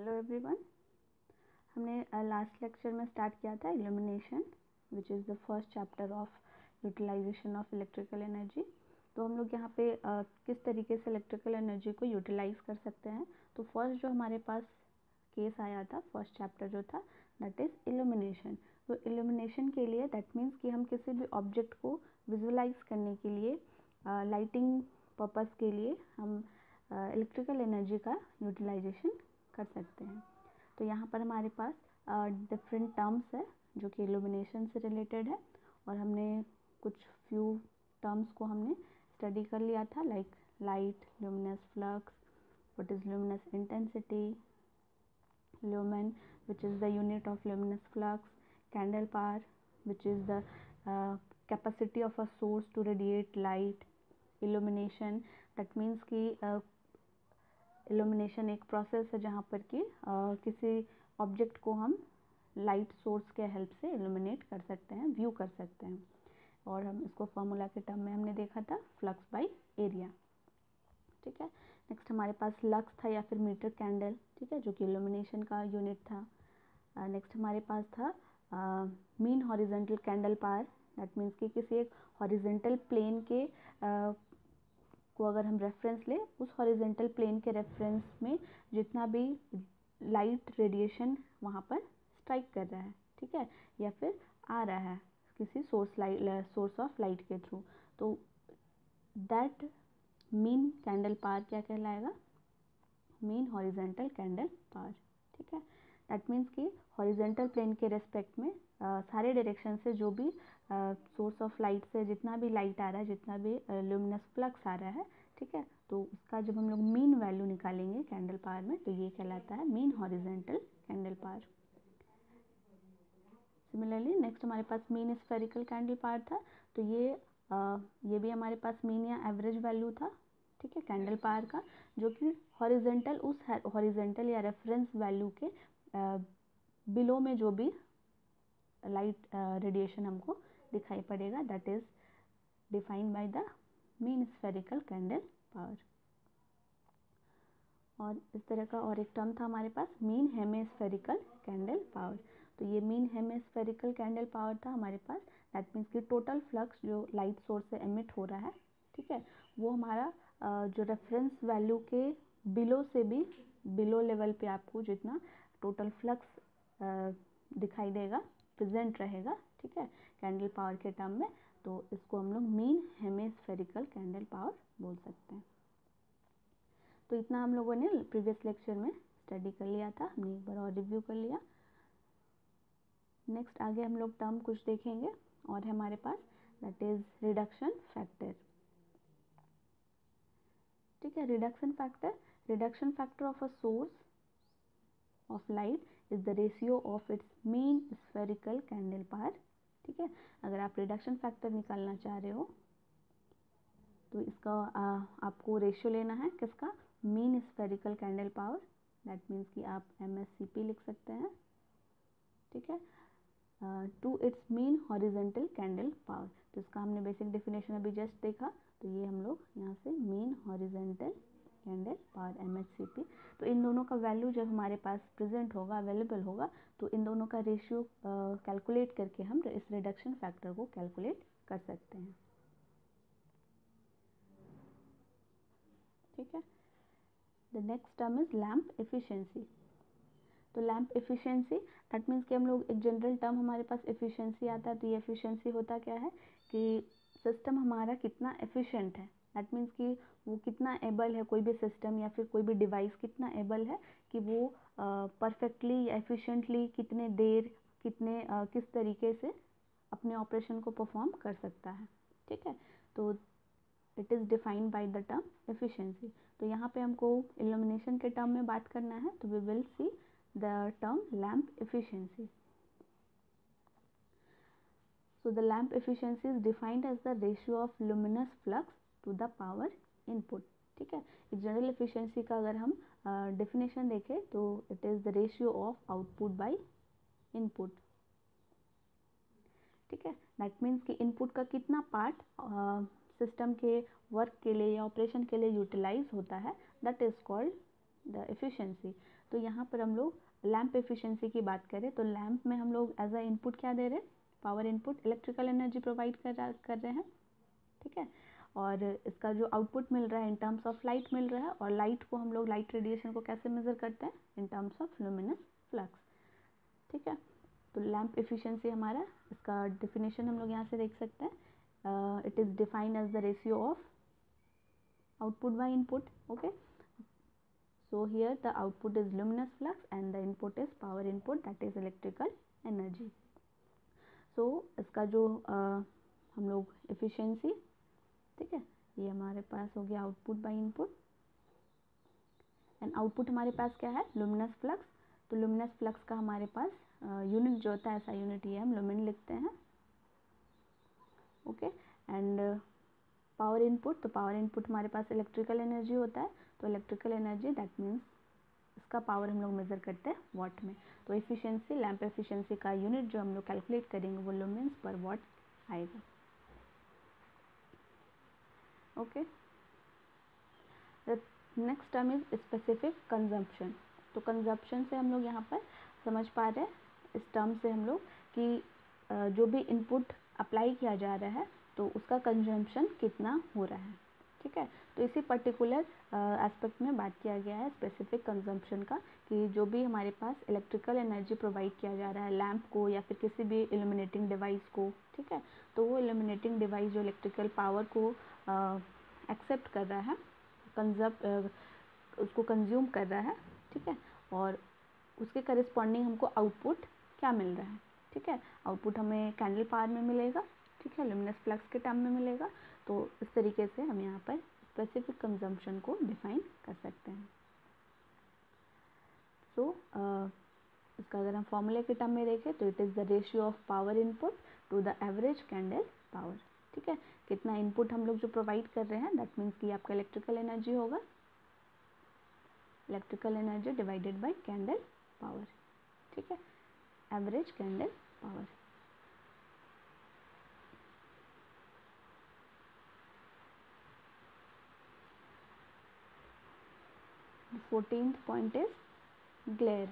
Hello everyone. हमने last lecture में start किया था illumination, which is the first chapter of utilisation of electrical energy. तो हम लोग यहाँ पे किस तरीके से इलेक्ट्रिकल एनर्जी को यूटिलाइज कर सकते हैं। तो फर्स्ट जो हमारे पास केस आया था, फर्स्ट चैप्टर जो था, दैट इज़ इल्यूमिनेशन। तो इल्यूमिनेशन के लिए दैट मीन्स कि हम किसी भी ऑब्जेक्ट को विजुअलाइज करने के लिए, लाइटिंग पर्पस के लिए हम इलेक्ट्रिकल एनर्जी का यूटिलाइजेशन कर सकते हैं। तो यहाँ पर हमारे पास डिफरेंट टर्म्स है जो कि इल्यूमिनेशन से रिलेटेड है, और हमने कुछ फ्यू टर्म्स को हमने स्टडी कर लिया था, like light, luminous flux, what is luminous intensity, lumen which is the unit of luminous flux, candle power which is the capacity of a source to radiate light, illumination that means कि illumination एक process है जहाँ पर कि किसी object को हम light source के हेल्प से इल्यूमिनेट कर सकते हैं, व्यू कर सकते हैं। और हम इसको फॉर्मूला के टर्म में हमने देखा था, फ्लक्स बाय एरिया। ठीक है। नेक्स्ट हमारे पास लक्स था या फिर मीटर कैंडल, ठीक है, जो कि इल्यूमिनेशन का यूनिट था। नेक्स्ट हमारे पास था mean horizontal candle power, that means कि किसी एक हॉरिजेंटल प्लेन के को अगर हम रेफरेंस ले, उस हॉरिजेंटल प्लेन के रेफरेंस में जितना भी लाइट रेडिएशन वहाँ पर स्ट्राइक कर रहा है, ठीक है, या फिर आ रहा है किसी सोर्स ऑफ लाइट के थ्रू, तो दैट मीन कैंडल पावर क्या कहलाएगा? Mean horizontal candle power. ठीक है। दैट मीन्स कि हॉरिजेंटल प्लेन के रेस्पेक्ट में सारे डायरेक्शन से जो भी सोर्स ऑफ लाइट से जितना भी लाइट आ रहा है, जितना भी ल्यूमिनस फ्लक्स आ रहा है, ठीक है, तो उसका जब हम लोग मीन वैल्यू निकालेंगे कैंडल पावर में, तो ये कहलाता है mean horizontal candle power. Similarly next हमारे पास मीन स्फेरिकल कैंडल पावर था, तो ये भी हमारे पास मीन या एवरेज वैल्यू था, ठीक है, कैंडल पावर का, जो कि हॉरिजेंटल, उस हॉरिजेंटल या रेफरेंस वैल्यू के बिलो में जो भी लाइट रेडिएशन हमको दिखाई पड़ेगा, that is defined by the mean spherical candle power. और इस तरह का और एक टर्म था हमारे पास, मीन हेमिस्फेरिकल कैंडल पावर। तो ये मीन हेमिस्फेरिकल कैंडल पावर था हमारे पास, दैट मीन्स कि टोटल फ्लक्स जो लाइट सोर्स से एमिट हो रहा है, ठीक है, वो हमारा जो रेफरेंस वैल्यू के बिलो से भी बिलो लेवल पे आपको जितना टोटल फ्लक्स दिखाई देगा, प्रेजेंट रहेगा, ठीक है, कैंडल पावर के टर्म में, तो इसको हम लोग मीन हेमिस्फेरिकल कैंडल पावर बोल सकते हैं। तो इतना हम लोगों ने प्रीवियस लेक्चर में स्टडी कर लिया था, हमने एक बार और रिव्यू कर लिया। नेक्स्ट आगे हम लोग टर्म कुछ देखेंगे और है हमारे पास, दैट इज रिडक्शन फैक्टर। ठीक है, reduction factor of a source of light is the ratio of its mean spherical candle power. ठीक है, अगर आप रिडक्शन फैक्टर निकालना चाह रहे हो तो इसका आपको रेशियो लेना है, किसका? Mean spherical candle power, that means कि आप MSCP लिख सकते हैं, ठीक है, to its mean horizontal candle power. तो इसका हमने बेसिक डेफिनेशन अभी जस्ट देखा, तो ये हम लोग यहाँ से mean horizontal candle power MHCP, तो इन दोनों का वैल्यू जब हमारे पास प्रेजेंट होगा, अवेलेबल होगा, तो इन दोनों का रेशियो कैलकुलेट करके हम इस रिडक्शन फैक्टर को कैलकुलेट कर सकते हैं। ठीक है। The next term is lamp efficiency. तो लैम्प एफिशिएंसी दैट मीन्स कि हम लोग एक जनरल टर्म हमारे पास एफिशिएंसी आता है, तो ये एफिशिएंसी होता क्या है कि सिस्टम हमारा कितना एफिशिएंट है, दैट मीन्स कि वो कितना एबल है, कोई भी सिस्टम या फिर कोई भी डिवाइस कितना एबल है कि वो परफेक्टली या एफिशिएंटली कितने देर किस तरीके से अपने ऑपरेशन को परफॉर्म कर सकता है। ठीक है, तो it is defined by the term efficiency. तो यहाँ पे हमको इल्यूमिनेशन के टर्म में बात करना है, तो we will see the term lamp efficiency. So the lamp efficiency is defined as the ratio of luminous flux to the power input. ठीक है, जनरल एफिशिएंसी का अगर हम डेफिनेशन देखें तो it is the ratio of output by input. ठीक है, that means कि इनपुट का कितना पार्ट सिस्टम के वर्क के लिए या ऑपरेशन के लिए यूटिलाइज होता है, that is called the efficiency. तो यहाँ पर हम लोग लैम्प एफिशिएंसी की बात करें तो लैम्प में हम लोग एज अ इनपुट क्या दे रहे हैं, power input, electrical energy provide कर रहे हैं, ठीक है। और इसका जो आउटपुट मिल रहा है इन टर्म्स ऑफ लाइट मिल रहा है, और लाइट को हम लोग, लाइट रेडिएशन को कैसे मेज़र करते हैं, in terms of luminous flux, ठीक है। तो लैम्प एफिशिएंसी हमारा, इसका डेफिनेशन हम लोग यहाँ से देख सकते हैं, it is defined as the ratio of output by input, okay. So here the output is luminous flux and the input is power input, that is electrical energy. So इसका जो हम लोग efficiency, ठीक है, ये हमारे पास हो गया output by input, and output हमारे पास क्या है, luminous flux. तो luminous flux का हमारे पास यूनिट जो होता है, ऐसा यूनिट ये हम लुमिन लिखते हैं, ओके। एंड पावर इनपुट, तो पावर इनपुट हमारे पास इलेक्ट्रिकल एनर्जी होता है, तो इलेक्ट्रिकल एनर्जी दैट मीन्स इसका पावर हम लोग मेज़र करते हैं वाट में। तो एफिशिएंसी, लैम्प एफिशिएंसी का यूनिट जो हम लोग कैलकुलेट करेंगे वो लुमेन्स पर वाट आएगा, okay. The next term is specific consumption. तो कंजम्पशन से हम लोग यहाँ पर समझ पा रहे हैं इस टर्म से हम लोग कि जो भी इनपुट अप्लाई किया जा रहा है तो उसका कंजम्पशन कितना हो रहा है, ठीक है। तो इसी पर्टिकुलर एस्पेक्ट में बात किया गया है स्पेसिफिक कंजम्पशन का, कि जो भी हमारे पास इलेक्ट्रिकल एनर्जी प्रोवाइड किया जा रहा है लैम्प को या फिर किसी भी इल्यूमिनेटिंग डिवाइस को, ठीक है, तो वो इल्यूमिनेटिंग डिवाइस जो इलेक्ट्रिकल पावर को एक्सेप्ट कर रहा है, उसको कंज्यूम कर रहा है, ठीक है, और उसके करस्पॉन्डिंग हमको आउटपुट क्या मिल रहा है, ठीक है। आउटपुट हमें कैंडल पावर में मिलेगा, ठीक है, लुमिनस फ्लक्स के टर्म में मिलेगा। तो इस तरीके से हम यहाँ पर स्पेसिफिक कंजम्पशन को डिफाइन कर सकते हैं। सो इसका अगर हम फॉर्मूले के टर्म में देखें तो it is the ratio of power input to the average candle power, ठीक है। कितना इनपुट हम लोग जो प्रोवाइड कर रहे हैं दैट मीन्स कि आपका इलेक्ट्रिकल एनर्जी होगा, electrical energy divided by candle power, ठीक है, average candle power. Fourteenth point is glare.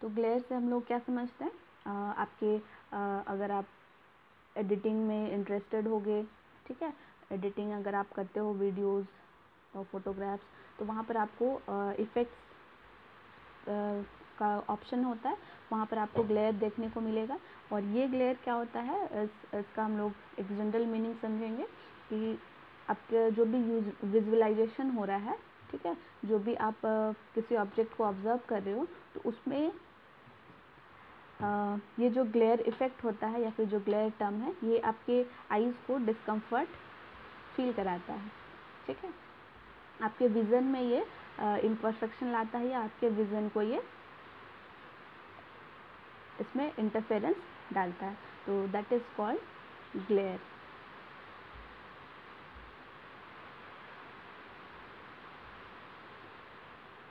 तो ग्लेयर से हम लोग क्या समझते हैं, आपके अगर आप एडिटिंग में इंटरेस्टेड होगे, ठीक है, एडिटिंग अगर आप करते हो वीडियोस और फोटोग्राफ्स, तो वहाँ पर आपको इफ़ेक्ट्स का ऑप्शन होता है, वहाँ पर आपको ग्लेयर देखने को मिलेगा। और ये ग्लेयर क्या होता है, इसका हम लोग एक जनरल मीनिंग समझेंगे कि आपके जो भी विजुअलाइजेशन हो रहा है, ठीक है, जो भी आप किसी ऑब्जेक्ट को ऑब्जर्व कर रहे हो तो उसमें ये जो ग्लेयर इफ़ेक्ट होता है या फिर जो ग्लेयर टर्म है, ये आपके आईज़ को डिस्कम्फर्ट फील कराता है, ठीक है, आपके विज़न में ये इम्परफेक्शन लाता है या आपके विज़न को ये इसमें इंटरफेरेंस डालता है, तो that is called glare.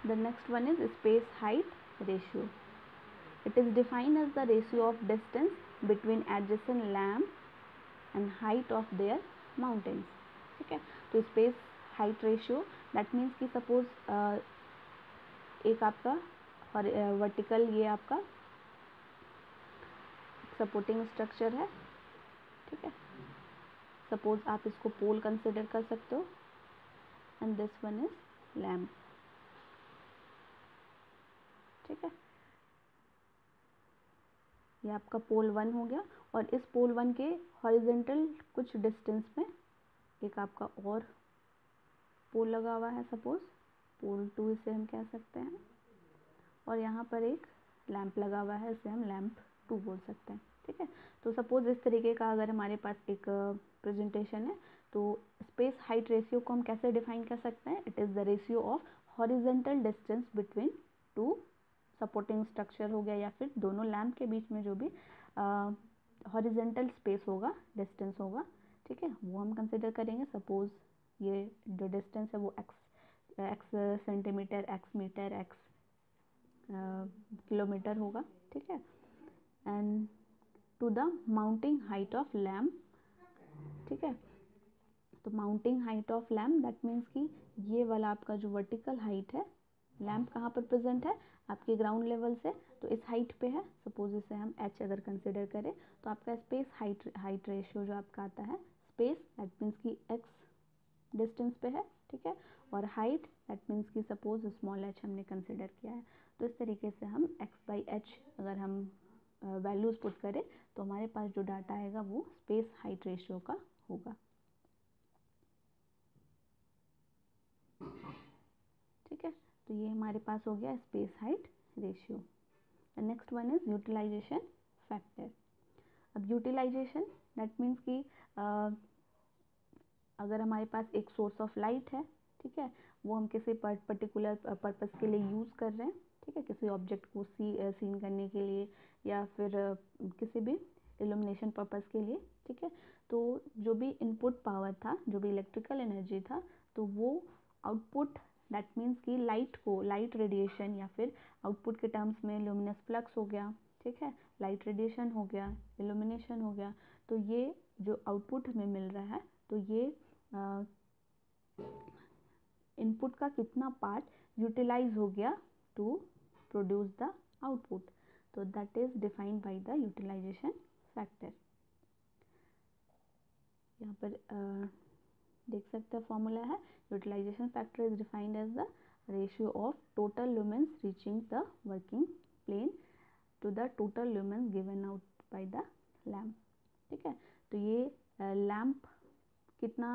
The next one is space height ratio. It is defined as the ratio of distance between adjacent lamp and height of their mountains, ठीक है। तो space height ratio that means कि suppose एक आपका और vertical ये आपका supporting structure है, ठीक है, सपोज आप इसको पोल कंसिडर कर सकते हो, and this one is lamp, ठीक है, ये आपका पोल 1 हो गया। और इस पोल 1 के हॉरिजेंटल कुछ डिस्टेंस में एक आपका और पोल लगा हुआ है, सपोज पोल 2 इसे हम कह सकते हैं, और यहाँ पर एक लैम्प लगा हुआ है, इसे हम लैम्प 2 बोल सकते हैं, ठीक है। तो सपोज इस तरीके का अगर हमारे पास एक प्रेजेंटेशन है, तो स्पेस हाइट रेशियो को हम कैसे डिफाइन कर सकते हैं, it is the ratio of horizontal distance between two supporting structure हो गया या फिर दोनों लैम्प के बीच में जो भी हॉरिजेंटल स्पेस होगा, डिस्टेंस होगा, ठीक है, वो हम कंसिडर करेंगे। सपोज ये जो डिस्टेंस है वो X centimetre, X metre, X kilometre होगा, ठीक है, and to the mounting height of lamp, ठीक है। तो mounting height of lamp that means कि ये वाला आपका जो वर्टिकल हाइट है, लैम्प कहाँ पर प्रेजेंट है, आपके ग्राउंड लेवल से, तो इस हाइट पे है। सपोज इसे हम h अगर कंसिडर करें, तो आपका स्पेस हाइट रेशियो जो आपका आता है, स्पेस दैट मीन्स कि x डिस्टेंस पे है, ठीक है, और हाइट दैट मीन्स कि सपोज स्मॉल h हमने कंसिडर किया है। तो इस तरीके से हम x/h अगर हम वैल्यूज़ पुट करें तो हमारे पास जो डाटा आएगा वो स्पेस हाइट रेशियो का होगा। ठीक है, तो ये हमारे पास हो गया space height ratio. The next one is utilisation factor. अब यूटिलाइजेशन दैट मीन्स कि अगर हमारे पास एक सोर्स ऑफ लाइट है, ठीक है, वो हम किसी पर्टिकुलर पर्पस के लिए यूज़ कर रहे हैं, ठीक है, किसी ऑब्जेक्ट को सीन करने के लिए या फिर किसी भी इल्यूमिनेशन पर्पस के लिए, ठीक है, तो जो भी इनपुट पावर था, जो भी इलेक्ट्रिकल एनर्जी था, तो वो आउटपुट दैट मीन्स कि लाइट रेडिएशन या फिर आउटपुट के टर्म्स में ल्यूमिनस फ्लक्स हो गया, ठीक है, लाइट रेडिएशन हो गया, इल्यूमिनेशन हो गया, तो ये जो आउटपुट हमें मिल रहा है, तो ये इनपुट का कितना पार्ट यूटिलाइज हो गया टू प्रोड्यूस द आउटपुट, तो that is defined by the utilisation factor. यहाँ पर देख सकते हैं फॉर्मूला है, utilisation factor is defined as the ratio of total lumens reaching the working plane to the total lumens given out by the lamp. ठीक है, तो ये लैम्प कितना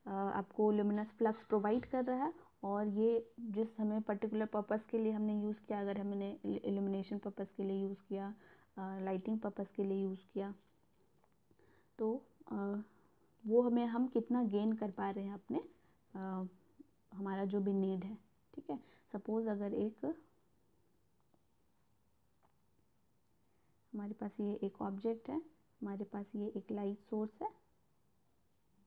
आपको ल्यूमिनस फ्लक्स प्रोवाइड कर रहा है, और ये जिस हमें पर्टिकुलर पर्पस के लिए हमने यूज़ किया, अगर हमने इल्यूमिनेशन पर्पस के लिए यूज़ किया, लाइटिंग पर्पस के लिए यूज़ किया, तो वो हम कितना गेन कर पा रहे हैं अपने हमारा जो भी नीड है। ठीक है, सपोज अगर हमारे पास ये एक ऑब्जेक्ट है, हमारे पास ये एक लाइट सोर्स है,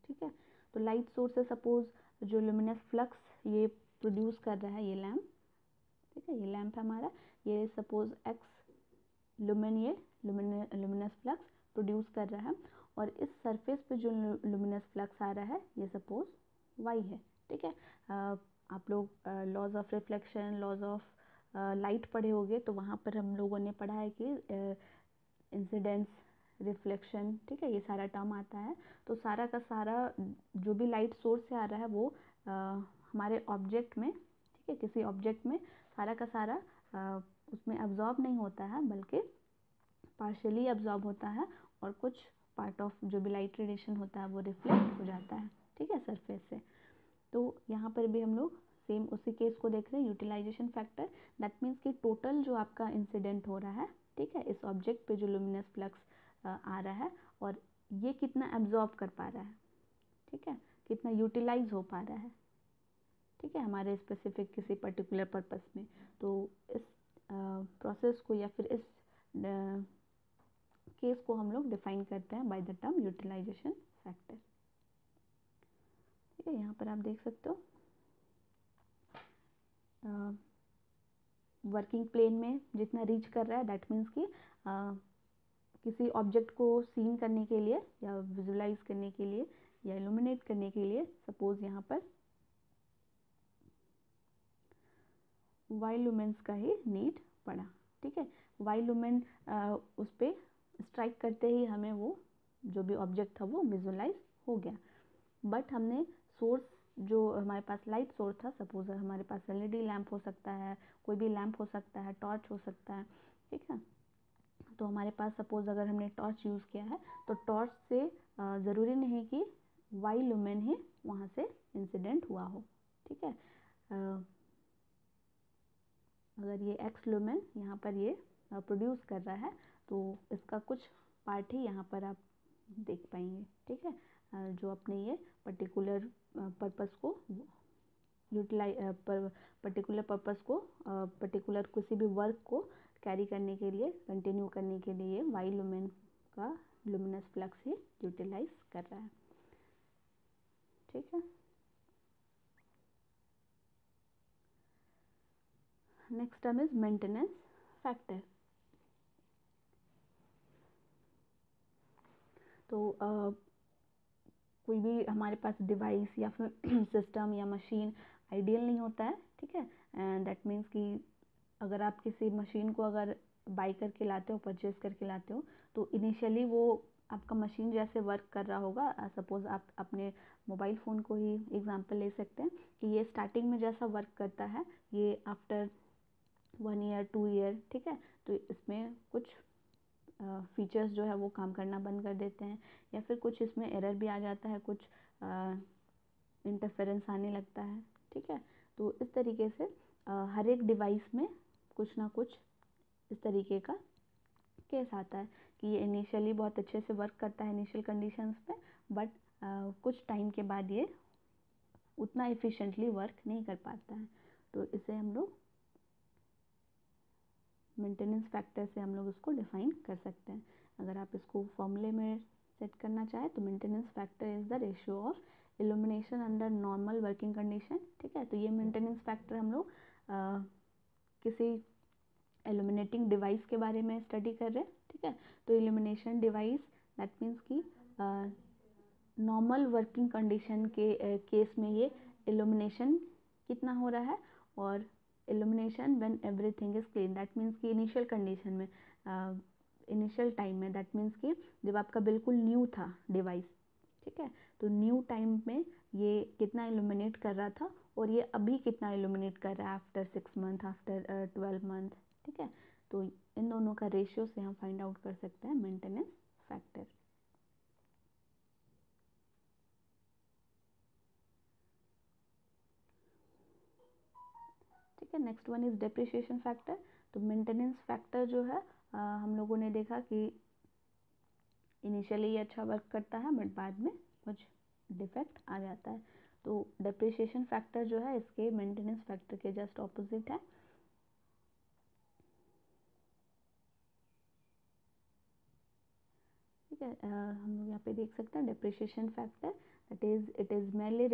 ठीक है, तो लाइट सोर्स से सपोज जो लुमिनस फ्लक्स ये प्रोड्यूस कर रहा है ये लैम्प, ठीक है, ये लैम्प हमारा, ये सपोज x लुमिन ये लुमिनस फ्लक्स प्रोड्यूस कर रहा है, और इस सरफेस पे जो लुमिनस फ्लक्स आ रहा है ये सपोज y है। ठीक है, आप लोग laws of reflection, laws of light पढ़े होंगे, तो वहाँ पर हम लोगों ने पढ़ा है कि इंसिडेंस, रिफ्लेक्शन, ठीक है, ये सारा टर्म आता है। तो सारा का सारा जो भी लाइट सोर्स से आ रहा है वो हमारे ऑब्जेक्ट में, ठीक है, किसी ऑब्जेक्ट में सारा का सारा उसमें अब्जॉर्ब नहीं होता है, बल्कि पार्शियली अब्जॉर्ब होता है, और कुछ पार्ट ऑफ जो भी लाइट रेडिएशन होता है वो रिफ्लेक्ट हो जाता है, ठीक है, सरफेस से। तो यहाँ पर भी हम लोग सेम उसी केस को देख रहे हैं, यूटिलाइजेशन फैक्टर, दैट मीन्स कि टोटल जो आपका इंसिडेंट हो रहा है, ठीक है, इस ऑब्जेक्ट पे जो लुमिनस फ्लक्स आ रहा है, और ये कितना एब्जॉर्ब कर पा रहा है, ठीक है, कितना यूटिलाइज हो पा रहा है, ठीक है, हमारे स्पेसिफिक किसी पर्टिकुलर पर्पस में। तो इस प्रोसेस को या फिर इस केस को हम लोग डिफाइन करते हैं by the term utilisation factor. ठीक है, यहाँ पर आप देख सकते हो वर्किंग प्लेन में जितना रीच कर रहा है, दैट मीन्स कि किसी ऑब्जेक्ट को सीन करने के लिए या विजुलाइज करने के लिए या इल्यूमिनेट करने के लिए, सपोज यहाँ पर वाई लुमेंस का ही नीड पड़ा, ठीक है, वाई लुमेन उस पर स्ट्राइक करते ही हमें वो जो भी ऑब्जेक्ट था वो विजुलाइज हो गया, बट हमने सोर्स जो हमारे पास लाइट सोर्स था, सपोज हमारे पास एलईडी लैम्प हो सकता है, कोई भी लैम्प हो सकता है, टॉर्च हो सकता है, ठीक है, तो हमारे पास सपोज अगर हमने टॉर्च यूज़ किया है, तो टॉर्च से ज़रूरी नहीं कि वाई लुमेन ही वहाँ से इंसिडेंट हुआ हो, ठीक है, अगर ये एक्स लुमेन यहाँ पर ये प्रोड्यूस कर रहा है, तो इसका कुछ पार्ट ही यहाँ पर आप देख पाएंगे, ठीक है, जो अपने ये पर्टिकुलर पर्पस को पर्टिकुलर पर्पस को पर्टिकुलर किसी भी वर्क को कैरी करने के लिए, कंटिन्यू करने के लिए वाई लुमेन का लुमिनस फ्लक्स ही यूटिलाइज कर रहा है। ठीक है, next term is maintenance factor. तो कोई भी हमारे पास डिवाइस या फिर सिस्टम या मशीन आइडियल नहीं होता है, ठीक है। दैट मीन्स कि अगर आप किसी मशीन को अगर बाई करके लाते हो, परचेज करके लाते हो, तो इनिशियली वो आपका मशीन जैसे वर्क कर रहा होगा, सपोज़ आप अपने मोबाइल फ़ोन को ही एग्जांपल ले सकते हैं कि ये स्टार्टिंग में जैसा वर्क करता है, ये आफ्टर 1 ईयर 2 ईयर, ठीक है, तो इसमें कुछ फीचर्स जो है वो काम करना बंद कर देते हैं, या फिर कुछ इसमें एरर भी आ जाता है, कुछ इंटरफेरेंस आने लगता है, ठीक है। तो इस तरीके से हर एक डिवाइस में कुछ ना कुछ इस तरीके का केस आता है कि ये इनिशियली बहुत अच्छे से वर्क करता है इनिशियल कंडीशंस पे, बट कुछ टाइम के बाद ये उतना एफिशिएंटली वर्क नहीं कर पाता है। तो इसे हम लोग मेंटेनेंस फैक्टर से हम लोग इसको डिफाइन कर सकते हैं। अगर आप इसको फॉर्मूले में सेट करना चाहें तो maintenance factor is the ratio of illumination under normal working condition, ठीक है। तो ये मेंटेनेंस फैक्टर हम लोग किसी इल्यूमिनेटिंग डिवाइस के बारे में स्टडी कर रहे हैं, ठीक है। तो इल्यूमिनेशन डिवाइस दैट मीन्स कि नॉर्मल वर्किंग कंडीशन के केस में ये इल्यूमिनेशन कितना हो रहा है, और illumination when everything is clean, that means कि इनिशियल कंडीशन में, इनिशियल टाइम में, दैट मीन्स कि जब आपका बिल्कुल न्यू था डिवाइस, ठीक है, तो न्यू टाइम में ये कितना इल्यूमिनेट कर रहा था, और ये अभी कितना इल्यूमिनेट कर रहा है आफ्टर 6 मंथ, आफ्टर 12 मंथ, ठीक है। तो इन दोनों का रेशियो से हम फाइंड आउट कर सकते हैं मेंटेनेंस फैक्टर। ठीक है, next one is depreciation factor. तो मेंटेनेंस फैक्टर जो है हम लोगों ने देखा कि इनिशियली ये अच्छा वर्क करता है, बट बाद में कुछ डिफेक्ट आ जाता है। तो डेप्रिसिएशन फैक्टर जो है इसके मेंटेनेंस फैक्टर के जस्ट ऑपोजिट है। ठीक है, हम लोग यहाँ पे देख सकते हैं depreciation factor, that is it is merely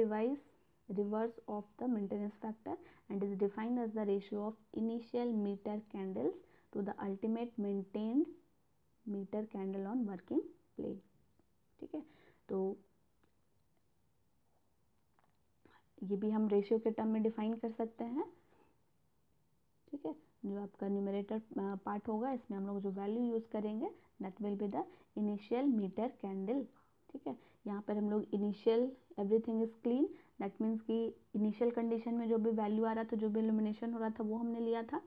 reverse of the maintenance factor and is defined as the ratio of initial meter candles to the ultimate maintained meter candle on working plane, ठीक है। तो ये भी हम ratio के term में define कर सकते हैं, ठीक है। जो आपका न्यूमरेटर पार्ट होगा इसमें हम लोग जो वैल्यू यूज़ करेंगे that will be the initial metre candle, ठीक है। यहाँ पर हम लोग initial everything is clean, that means कि इनिशियल कंडीशन में जो भी वैल्यू आ रहा था, जो भी इल्यूमिनेशन हो रहा था वो हमने लिया था,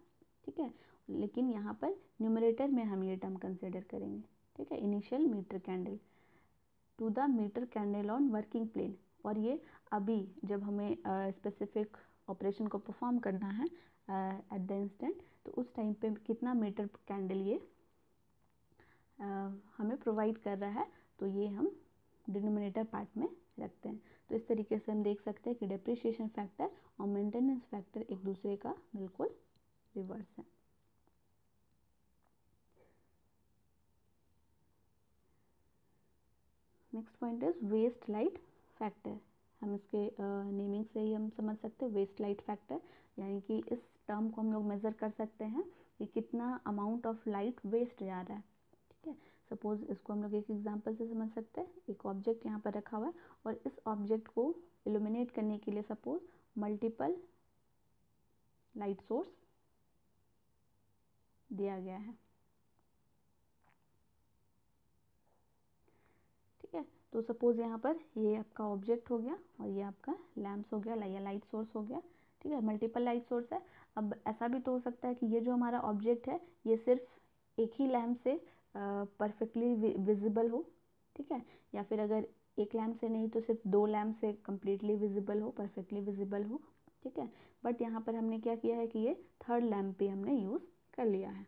ठीक है। लेकिन यहाँ पर न्यूमरेटर में हम ये टर्म कंसिडर करेंगे, ठीक है, initial metre candle to the metre candle on working plane. और ये अभी जब हमें स्पेसिफिक ऑपरेशन को परफॉर्म करना है एट द इंस्टेंट, तो उस टाइम पे कितना मीटर कैंडल ये हमें प्रोवाइड कर रहा है, तो ये हम डिनोमिनेटर पार्ट में रखते हैं। तो इस तरीके से हम देख सकते हैं कि डेप्रिसिएशन फैक्टर और मेंटेनेंस फैक्टर एक दूसरे का बिल्कुल रिवर्स है। Next point is waste light factor. हम इसके नेमिंग से ही हम समझ सकते हैं वेस्ट लाइट फैक्टर, यानी कि इस टर्म को हम लोग मेज़र कर सकते हैं कि कितना अमाउंट ऑफ लाइट वेस्ट जा रहा है, ठीक है। सपोज इसको हम लोग एक एग्जांपल से समझ सकते हैं। एक ऑब्जेक्ट यहाँ पर रखा हुआ है और इस ऑब्जेक्ट को इल्यूमिनेट करने के लिए सपोज मल्टीपल लाइट सोर्स दिया गया है, ठीक है। तो सपोज यहाँ पर ये आपका ऑब्जेक्ट हो गया और ये आपका लैम्प्स हो गया या लाइट सोर्स हो गया, ठीक है, मल्टीपल लाइट सोर्स है। अब ऐसा भी तो हो सकता है कि ये जो हमारा ऑब्जेक्ट है ये सिर्फ एक ही लैम्प से परफेक्टली विजिबल हो, ठीक है, या फिर अगर एक लैम्प से नहीं तो सिर्फ 2 लैम्प से कम्प्लीटली विजिबल हो, परफेक्टली विजिबल हो, ठीक है। बट यहाँ पर हमने क्या किया है कि ये थर्ड लैम्प भी हमने यूज़ कर लिया है।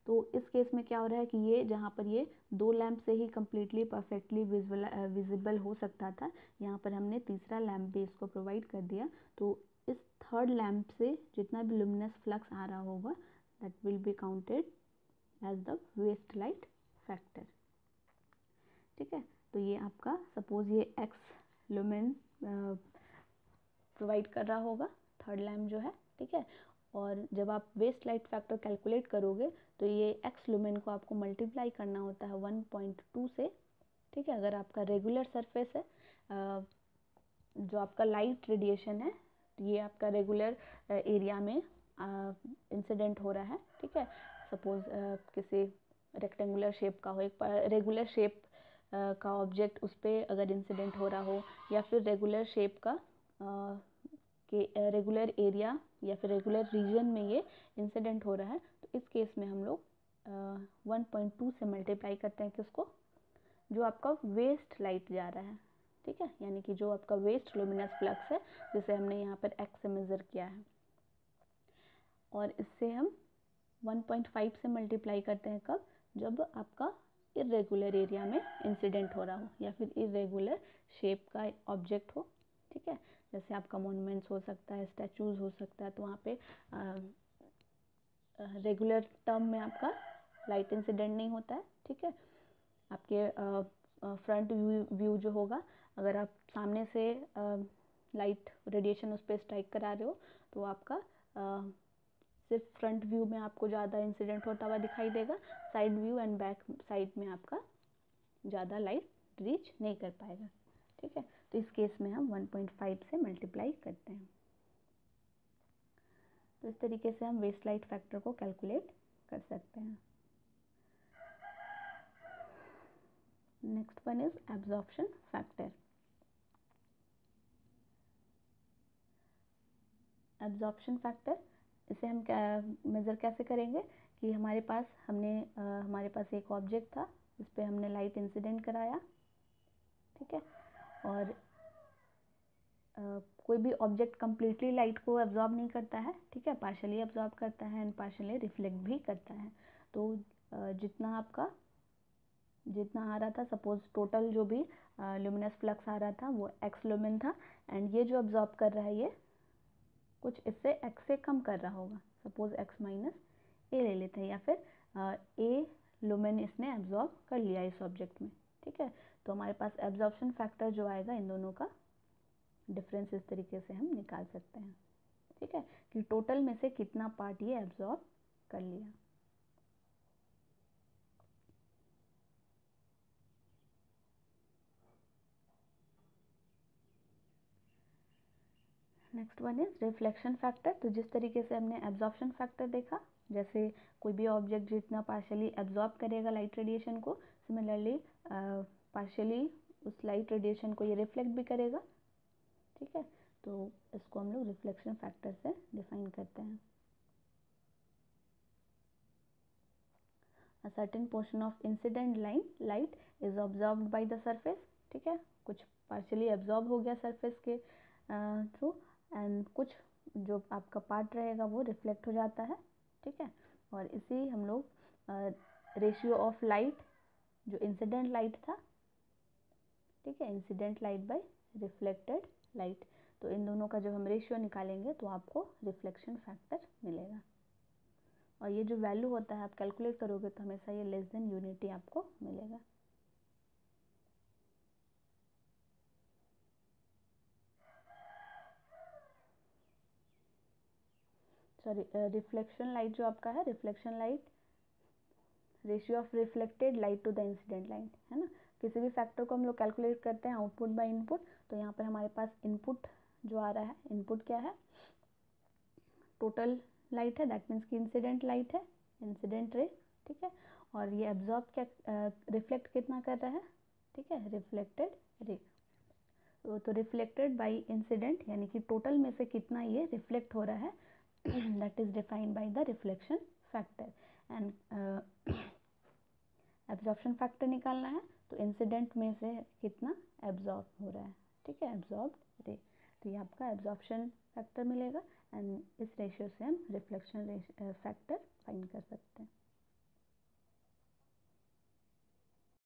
तो इस केस में क्या हो रहा है कि ये जहाँ पर ये 2 लैम्प से ही कम्प्लीटली परफेक्टली विजिबल हो सकता था, यहाँ पर हमने तीसरा लैम्प भी इसको प्रोवाइड कर दिया। तो इस थर्ड लैम्प से जितना भी लुमिनस फ्लक्स आ रहा होगा that will be counted as the waste light factor, ठीक है। तो ये आपका सपोज ये एक्स लुमेन प्रोवाइड कर रहा होगा थर्ड लैम्प जो है, ठीक है। और जब आप वेस्ट लाइट फैक्टर कैलकुलेट करोगे तो ये एक्स लुमेन को आपको मल्टीप्लाई करना होता है 1.2 से, ठीक है। अगर आपका रेगुलर सरफेस है, जो आपका लाइट रेडिएशन है ये आपका रेगुलर एरिया में इंसिडेंट हो रहा है, ठीक है। सपोज किसी रेक्टेंगुलर शेप का हो, एक रेगुलर शेप का ऑब्जेक्ट उस पर अगर इंसिडेंट हो रहा हो, या फिर रेगुलर शेप का के रेगुलर एरिया या फिर रेगुलर रीजन में ये इंसिडेंट हो रहा है, तो इस केस में हम लोग 1.2 से मल्टीप्लाई करते हैं किसको, जो आपका वेस्ट लाइट जा रहा है, ठीक है, यानी कि जो आपका वेस्ट लुमिनस फ्लक्स है, जिसे हमने यहाँ पर x से मेज़र किया है। और इससे हम 1.5 से मल्टीप्लाई करते हैं कब, जब आपका इरेगुलर एरिया में इंसिडेंट हो रहा हो या फिर इरेगुलर शेप का ऑब्जेक्ट हो, ठीक है। जैसे आपका मॉन्यूमेंट्स हो सकता है, स्टैचूज़ हो सकता है, तो वहाँ पे रेगुलर टर्म में आपका लाइट इंसिडेंट नहीं होता है, ठीक है। आपके फ्रंट व्यू जो होगा, अगर आप सामने से लाइट रेडिएशन उस पर स्ट्राइक करा रहे हो, तो आपका सिर्फ फ्रंट व्यू में आपको ज़्यादा इंसिडेंट होता हुआ दिखाई देगा, side view and back side में आपका ज़्यादा लाइट रीच नहीं कर पाएगा, ठीक है। तो इस केस में हम 1.5 से मल्टीप्लाई करते हैं। तो इस तरीके से हम वेस्ट लाइट फैक्टर को कैलकुलेट कर सकते हैं। Next one is absorption factor. Absorption factor, इसे हम मेज़र कैसे करेंगे कि हमारे पास एक ऑब्जेक्ट था, इस पर हमने लाइट इंसिडेंट कराया, ठीक है। और कोई भी ऑब्जेक्ट कम्प्लीटली लाइट को एब्जॉर्ब नहीं करता है, ठीक है, पार्शली एब्जॉर्ब करता है एंड पार्शली रिफ्लेक्ट भी करता है। तो जितना आ रहा था, सपोज टोटल जो भी ल्यूमिनस फ्लक्स आ रहा था वो x लुमेन था, एंड ये जो एब्जॉर्ब कर रहा है ये कुछ इससे x से कम कर रहा होगा, सपोज x माइनस ए ले लेते हैं, या फिर a लुमेन इसने एब्जॉर्ब कर लिया इस ऑब्जेक्ट में, ठीक है। तो हमारे पास एब्जॉर्प्शन फैक्टर जो आएगा, इन दोनों का डिफरेंस इस तरीके से हम निकाल सकते हैं, ठीक है, कि टोटल में से कितना पार्ट ये एब्जॉर्ब कर लिया। Next one is reflection factor. तो जिस तरीके से हमने एब्जॉर्प्शन फैक्टर देखा, जैसे कोई भी ऑब्जेक्ट जितना पार्शियली एब्जॉर्ब करेगा लाइट रेडिएशन को, सिमिलरली पार्शियली उस लाइट रेडिएशन को ये रिफ्लेक्ट भी करेगा, ठीक है। तो इसको हम लोग रिफ्लेक्शन फैक्टर से डिफाइन करते हैं। A certain portion of incident light is absorbed by the surface, ठीक है, कुछ पार्शियली एब्जॉर्ब हो गया सरफेस के थ्रू, एंड कुछ जो आपका पार्ट रहेगा वो रिफ्लेक्ट हो जाता है, ठीक है। और इसी हम लोग रेशियो ऑफ लाइट, जो इंसिडेंट लाइट था, ठीक है, incident light by reflected light, तो इन दोनों का जब हम रेशियो निकालेंगे तो आपको रिफ्लेक्शन फैक्टर मिलेगा। और ये जो वैल्यू होता है आप कैलकुलेट करोगे तो हमेशा ये लेस देन यूनिटी आपको मिलेगा। सॉरी, रिफ्लेक्शन लाइट जो आपका है, reflection light ratio of reflected light to the incident light, है ना। किसी भी फैक्टर को हम लोग कैलकुलेट करते हैं आउटपुट बाय इनपुट, तो यहाँ पर हमारे पास इनपुट जो आ रहा है, इनपुट क्या है, टोटल लाइट है, दैट मीन्स कि इंसिडेंट लाइट है, इंसिडेंट रे, ठीक है। और ये एब्जॉर्ब क्या रिफ्लेक्ट कितना कर रहा है, ठीक है, रिफ्लेक्टेड रे। तो रिफ्लेक्टेड बाय इंसिडेंट यानी कि टोटल में से कितना ये रिफ्लेक्ट हो रहा है, that is defined by the reflection factor. And absorption factor निकालना है तो इंसिडेंट में से कितना एब्जॉर्ब हो रहा है, ठीक है, एब्जॉर्ब्ड रे। तो ये आपका एब्जॉर्प्शन फैक्टर मिलेगा, एंड इस रेशियो से हम रिफ्लेक्शन फैक्टर फाइंड कर सकते हैं।